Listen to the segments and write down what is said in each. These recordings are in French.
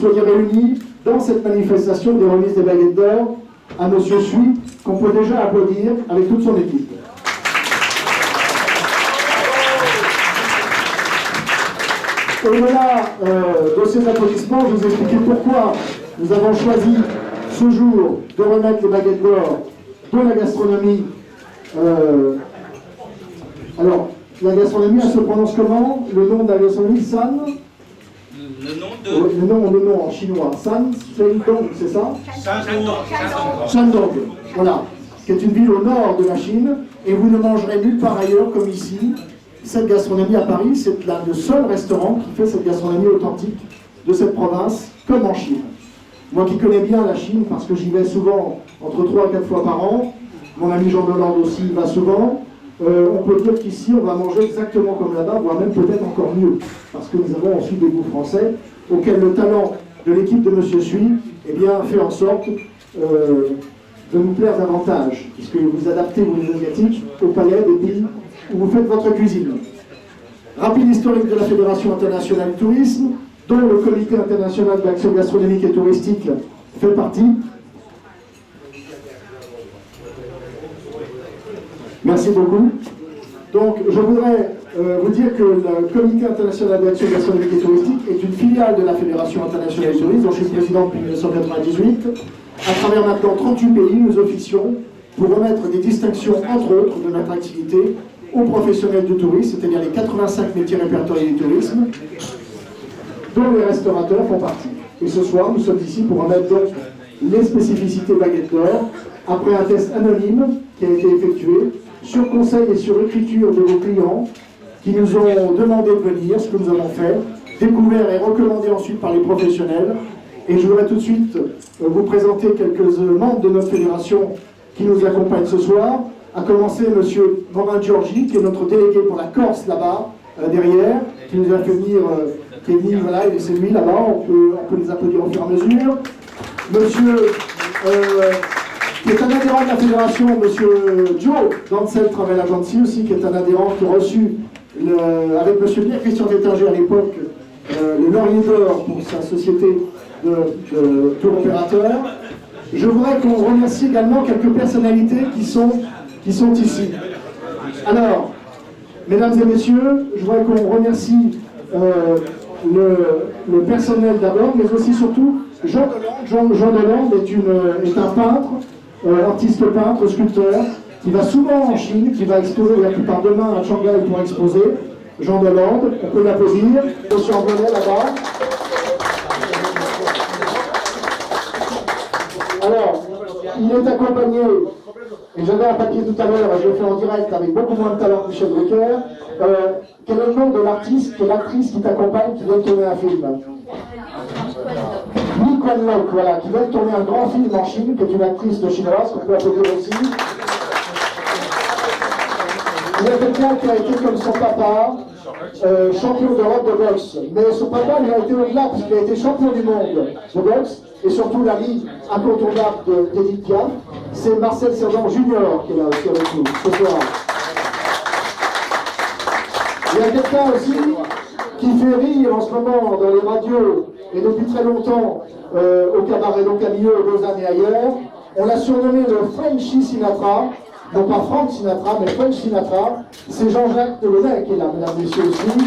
soyez réunis dans cette manifestation des remises des baguettes d'or à M. Suy, qu'on peut déjà applaudir avec toute son équipe. Au-delà de ces applaudissements, je vais vous expliquer pourquoi nous avons choisi ce jour de remettre les baguettes d'or de la gastronomie. Alors, la gastronomie, elle se prononce comment? Le nom de la gastronomie, San? Le nom en chinois, San Shandong, c'est ça? Shandong, voilà, qui est une ville au nord de la Chine, et vous ne mangerez nulle part ailleurs comme ici. Cette gastronomie à Paris, c'est le seul restaurant qui fait cette gastronomie authentique de cette province, comme en Chine. Moi qui connais bien la Chine, parce que j'y vais souvent, entre 3 et 4 fois par an, mon ami Jean Delande aussi y va souvent, on peut dire qu'ici, on va manger exactement comme là-bas, voire même peut-être encore mieux, parce que nous avons ensuite des goûts français, auxquels le talent de l'équipe de M. Suy fait en sorte de nous plaire davantage, puisque vous adaptez vos asiatiques au palais des pays où vous faites votre cuisine. Rapide historique de la Fédération internationale du tourisme, dont le Comité international d'action gastronomique et touristique fait partie. Merci beaucoup. Donc, je voudrais vous dire que le Comité international d'action gastronomique et touristique est une filiale de la Fédération internationale du tourisme, dont je suis président depuis 1998. À travers maintenant 38 pays, nous officions pour remettre des distinctions, entre autres, de notre activité aux professionnels du tourisme, c'est-à-dire les 85 métiers répertoriés du tourisme, dont les restaurateurs font partie. Et ce soir, nous sommes ici pour remettre donc les spécificités baguettes d'or, après un test anonyme qui a été effectué, sur conseil et sur écriture de vos clients, qui nous ont demandé de venir, ce que nous avons fait, découvert et recommandé ensuite par les professionnels. Et je voudrais tout de suite vous présenter quelques membres de notre fédération qui nous accompagnent ce soir, à commencer M. Morin-Giorgi, qui est notre délégué pour la Corse là-bas, derrière, qui nous a fait venir, qui est venu, voilà, et c'est lui là-bas, on peut les applaudir au fur et à mesure. Monsieur, qui est un adhérent de la fédération, M. Joe Dancel Travel Agency aussi, qui est un adhérent qui a reçu, avec M. Pierre-Christian Détinger à l'époque, le Laurier d'Or pour sa société de tour opérateur. Je voudrais qu'on remercie également quelques personnalités qui sont ici. Alors, mesdames et messieurs, je voudrais qu'on remercie le personnel d'abord, mais aussi surtout Jean Delande. Jean Delande est un peintre, artiste peintre, sculpteur, qui va souvent en Chine, qui va exposer la plupart demain à Shanghai pour exposer. Jean Delande, on peut l'applaudir. Monsieur Ambonnet là-bas. Alors, il est accompagné, et j'avais un papier tout à l'heure, je le fais en direct avec beaucoup moins de talent que Michel Drucker. Quel est le nom de l'artiste, de l'actrice qui t'accompagne, qui vient de tourner un film? Li Kuan-Lok, voilà, qui vient de tourner un grand film en Chine, qui est une actrice de chinoise, qu'on peut applaudir aussi. Il y a quelqu'un qui a été comme son papa, champion d'Europe de boxe. Mais son papa, il a été au-delà, puisqu'il a été champion du monde de boxe, et surtout l'ami incontournable d'Edith Piaf, c'est Marcel Sergent Junior qui est là aussi avec nous ce soir. Il y a quelqu'un aussi qui fait rire en ce moment dans les radios, et depuis très longtemps au cabaret d'Oncamilleux, Lausanne et ailleurs. On l'a surnommé le Frenchy Sinatra. Non pas Frank Sinatra, mais French Sinatra. C'est Jean-Jacques Delaunay qui est là, mesdames et messieurs aussi.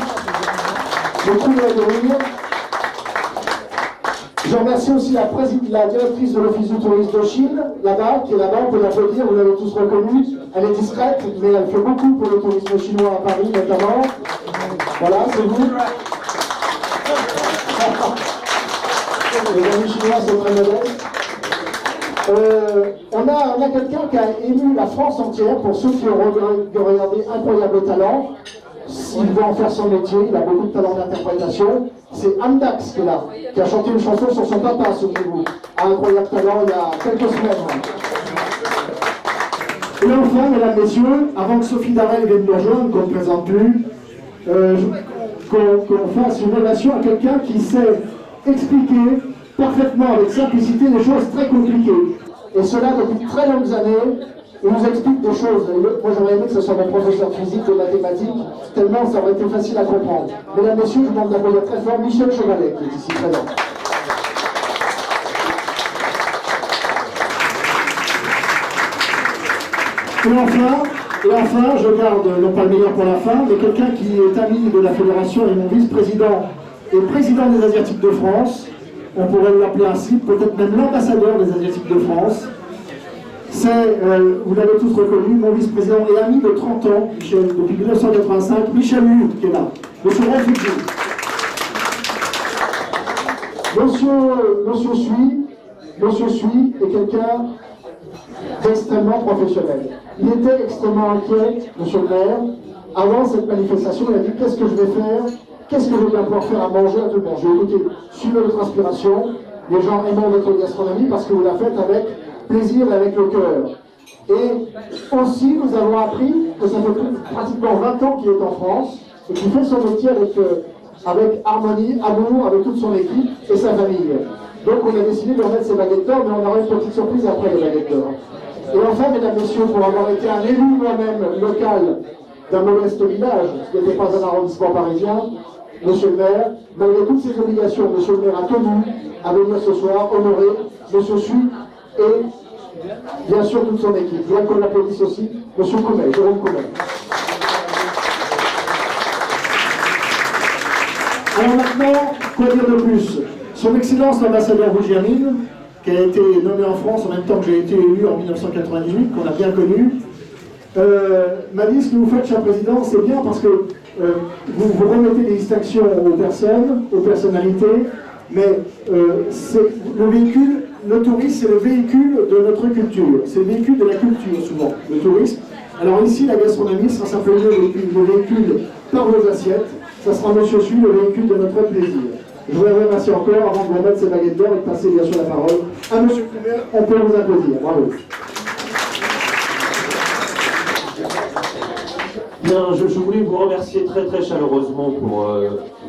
Je trouve de rire. Je remercie aussi la directrice de l'Office du tourisme de Chine, là-bas, qui est là-bas, on peut l'applaudir, vous l'avez tous reconnue. Elle est discrète, mais elle fait beaucoup pour le tourisme chinois à Paris notamment. Voilà, c'est vous. Les amis chinois sont très modestes. On a quelqu'un qui a ému la France entière, pour ceux qui ont regardé Incroyable Talent. S'il veut en faire son métier, il a beaucoup de talent d'interprétation. C'est Anne Dax qui est là, qui a chanté une chanson sur son papa, souvenez-vous, à Incroyable Talent il y a quelques semaines. Et enfin, mesdames, messieurs, avant que Sophie Darel vienne nous rejoindre, qu'on ne présente plus, je voudrais qu'on fasse une relation à quelqu'un qui sait expliquer parfaitement, avec simplicité, des choses très compliquées. Et cela depuis très longues années. Il nous explique des choses. Moi, j'aurais aimé que ce soit mon professeur de physique, de mathématiques, tellement ça aurait été facile à comprendre. Mesdames, messieurs, je vous demande d'applaudir très fort Michel Chevalet, qui est ici présent. Et enfin, je garde non pas le meilleur pour la fin, mais quelqu'un qui est ami de la Fédération et mon vice-président et président des Asiatiques de France. On pourrait l'appeler ainsi, peut-être même l'ambassadeur des Asiatiques de France. C'est, vous l'avez tous reconnu, mon vice-président et ami de 30 ans, Michel, depuis 1985, Michel Lude, qui est là. Monsieur Renfugi. Monsieur Sui est quelqu'un d'extrêmement professionnel. Il était extrêmement inquiet, monsieur le maire. Avant cette manifestation, il a dit « Qu'est-ce que je vais faire? Qu'est-ce que je vais pouvoir faire à manger à tout le monde ?» J'ai écouté, suivez votre inspiration. Les gens aiment votre gastronomie parce que vous la faites avec plaisir et avec le cœur. Et aussi, nous avons appris que ça fait pratiquement 20 ans qu'il est en France et qu'il fait son métier avec harmonie, amour, avec toute son équipe et sa famille. Donc on a décidé de remettre ses baguettes d'or, mais on aura une petite surprise après les baguettes d'or. Et enfin, mesdames, messieurs, pour avoir été un élu moi-même local d'un modeste village, qui n'était pas un arrondissement parisien, monsieur le maire, malgré toutes ses obligations, monsieur le maire a tenu à venir ce soir honorer monsieur Sui et bien sûr toute son équipe. Bien qu'on l'applaudisse aussi, monsieur Coumet, Jérôme Coumet. Alors maintenant, quoi dire de plus? Son Excellence l'ambassadeur Rougiamine, qui a été nommé en France en même temps que j'ai été élu en 1998, qu'on a bien connu, m'a dit: ce que vous faites, cher président, c'est bien parce que vous remettez des distinctions aux personnes, aux personnalités, mais le véhicule, le tourisme, c'est le véhicule de notre culture, c'est le véhicule de la culture souvent, le tourisme. Alors ici, la gastronomie sera simplement le véhicule par vos assiettes, ça sera monsieur Sui, le véhicule de notre plaisir. Je vous remercie encore avant de vous remettre ces baguettes d'or et de passer bien sûr la parole à monsieur Coumet. On peut vous applaudir. Bravo. Bien, je voulais vous remercier très très chaleureusement pour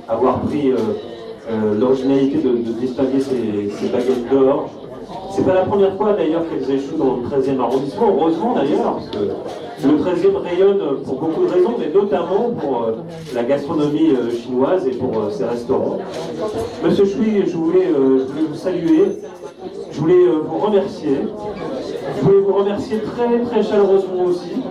avoir pris l'originalité de distinguer ces baguettes d'or. C'est pas la première fois d'ailleurs qu'elles échouent dans le 13e arrondissement, heureusement d'ailleurs, parce que le 13e rayonne pour beaucoup de raisons, mais notamment pour la gastronomie chinoise et pour ses restaurants. Monsieur Sui, je voulais vous saluer, je voulais vous remercier. Je voulais vous remercier très très chaleureusement aussi,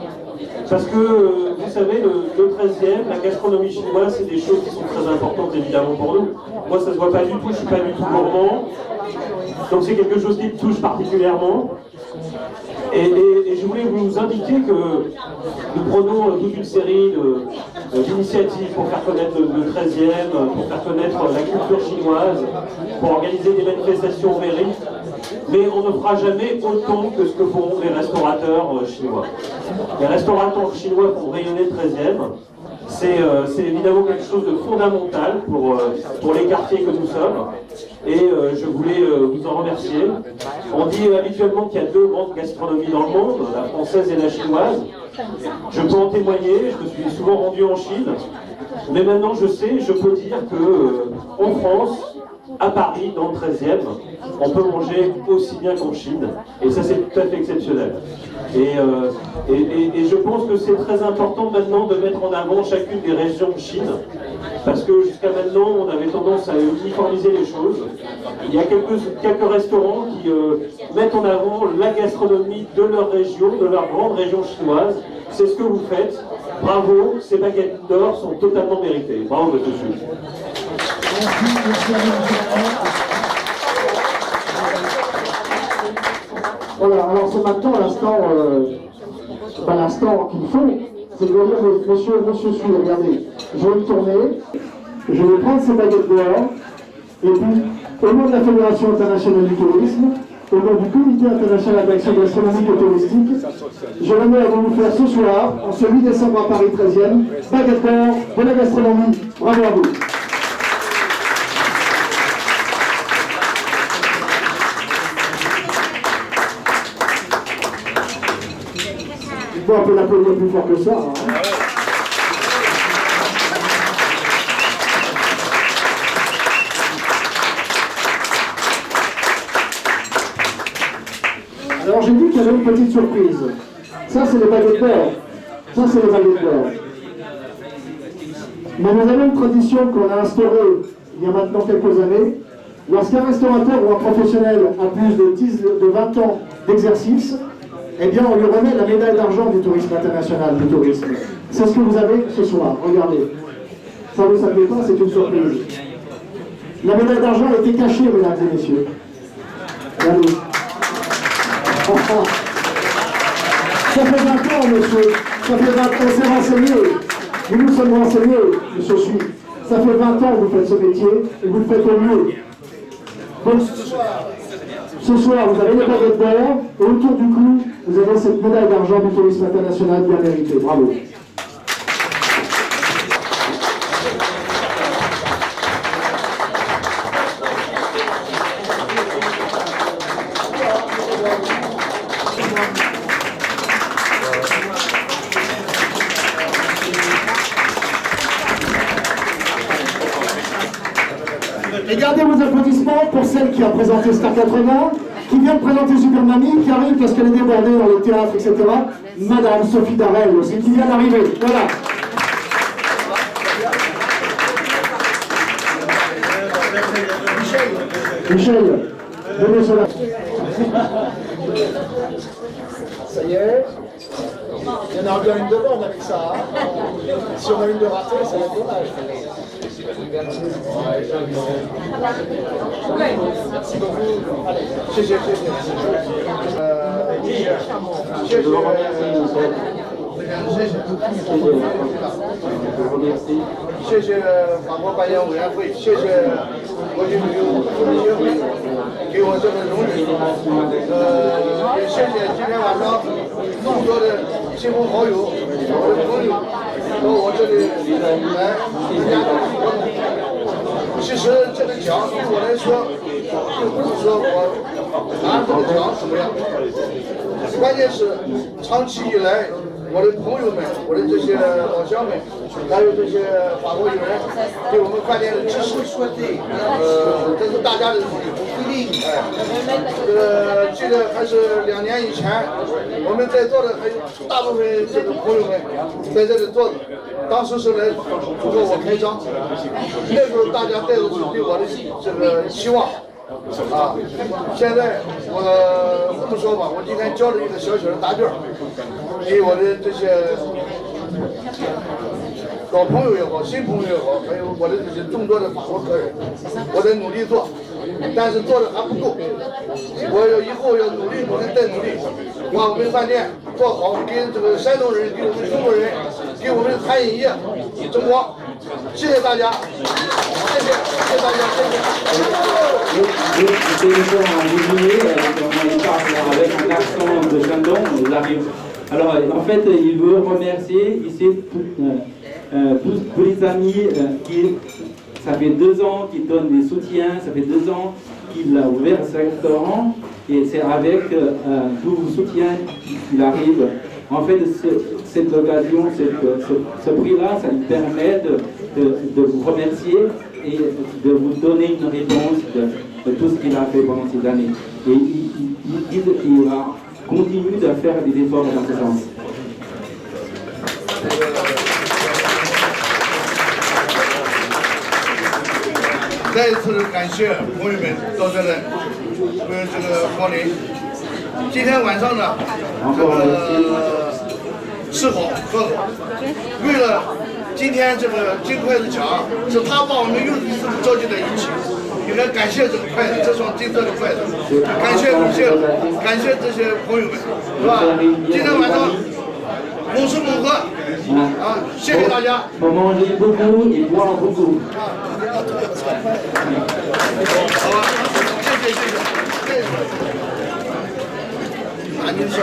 parce que vous savez, le 13e, la gastronomie chinoise, c'est des choses qui sont très importantes évidemment pour nous. Moi ça se voit pas du tout, je suis pas du tout gourmand, donc c'est quelque chose qui me touche particulièrement. Et je voulais vous indiquer que nous prenons toute une série d'initiatives pour faire connaître le 13e, pour faire connaître la culture chinoise, pour organiser des manifestations mérites, mais on ne fera jamais autant que ce que feront les restaurateurs chinois. Les restaurateurs chinois font rayonner le 13e. C'est évidemment quelque chose de fondamental pour les quartiers que nous sommes. Et je voulais vous en remercier. On dit habituellement qu'il y a deux grandes gastronomies dans le monde, la française et la chinoise. Je peux en témoigner, je me suis souvent rendu en Chine. Mais maintenant je sais, je peux dire qu'en France, à Paris, dans le 13e, on peut manger aussi bien qu'en Chine. Et ça c'est tout à fait exceptionnel. Et je pense que c'est très important maintenant de mettre en avant chacune des régions de Chine, parce que jusqu'à maintenant on avait tendance à uniformiser les choses. Il y a quelques restaurants qui mettent en avant la gastronomie de leur région, de leur grande région chinoise. C'est ce que vous faites. Bravo, ces baguettes d'or sont totalement méritées. Bravo, monsieur Sui. Voilà, alors c'est maintenant l'instant qu'il faut, c'est de dire, monsieur Sui, regardez, je vais me tourner, je vais prendre ces baguettes d'or, et puis, au nom de la Fédération internationale du tourisme, au nom du Comité international d'action gastronomique et touristique, je remets à vous faire ce soir, en ce 8 décembre à Paris 13e, baguettes d'or de la gastronomie. Bravo à vous. Bon, on peut l'applaudir plus fort que ça. Hein. Alors j'ai dit qu'il y avait une petite surprise. Ça c'est les baguettes d'or. Ça c'est les baguettes d'or. Mais nous avons une tradition qu'on a instaurée il y a maintenant quelques années. Lorsqu'un restaurateur ou un professionnel a plus de 20 ans d'exercice, eh bien on lui remet la médaille d'argent du tourisme international, du tourisme. C'est ce que vous avez ce soir, regardez. Ça vous ne saviez pas, c'est une surprise. La médaille d'argent a été cachée, mesdames et messieurs. Regardez. Ça fait 20 ans, monsieur. Ça fait 20 ans, on s'est renseigné. Nous nous sommes renseignés, monsieur Chui. Ça fait 20 ans que vous faites ce métier et vous le faites au mieux. Donc, ce soir, vous avez les baguettes d'or et autour du cou, vous avez cette médaille d'argent du tourisme international bien méritée. Bravo. Et gardez vos applaudissements pour celle qui a présenté Star 80, qui vient de présenter Super Mamie, qui arrive parce qu'elle est débordée dans le théâtre, etc. Madame Sophie Darel aussi, qui vient d'arriver. Voilà. Michel, venez sur la... Ça y est. Il y en a bien une de bonne avec ça. Hein. Si on a une de ratée, ça va être dommage. Merci beaucoup. Allez.其实这个奖对我来说，并不是说我拿这个奖怎么样，关键是长期以来，我的朋友们，我的这些老乡们，还有这些法国友人，对我们饭店的支持，这是大家的鼓励。记得还是2年以前，我们在座的还有大部分这个朋友们在这里坐着，当时是来祝贺我开张，那时候大家带着是对我的这个期望。现在我这么说吧，我今天交了一个小小的答卷，给我的这些老朋友也好，新朋友也好，还有我的这些众多的法国客人，我在努力做，但是做的还不够，我以后要努力再努力，把我们饭店做好，给这个山东人，给我们中国人，给我们的餐饮业争光。谢谢大家，谢谢大家，谢谢。Avec un accent de Chandon, nous arrive. Alors, en fait, il veut remercier ici tous les amis qui, ça fait 2 ans qu'ils donnent des soutiens, ça fait 2 ans qu'il a ouvert ce restaurant, et c'est avec tout le soutien qu'il arrive. En fait, cette occasion, ce prix-là, ça lui permet de vous remercier et de vous donner une réponse de tout ce qu'il a fait pendant ces années. Et il va continuer de faire des efforts dans ce sens. Encore 吃好喝好，为了今天这个金筷子奖，是他把我们又一次召集在一起，应该感谢这个筷子，这双金色的筷子，感谢这些朋友们，是吧？今天晚上猛吃猛喝，谢谢大家。好吧，谢谢。那您说。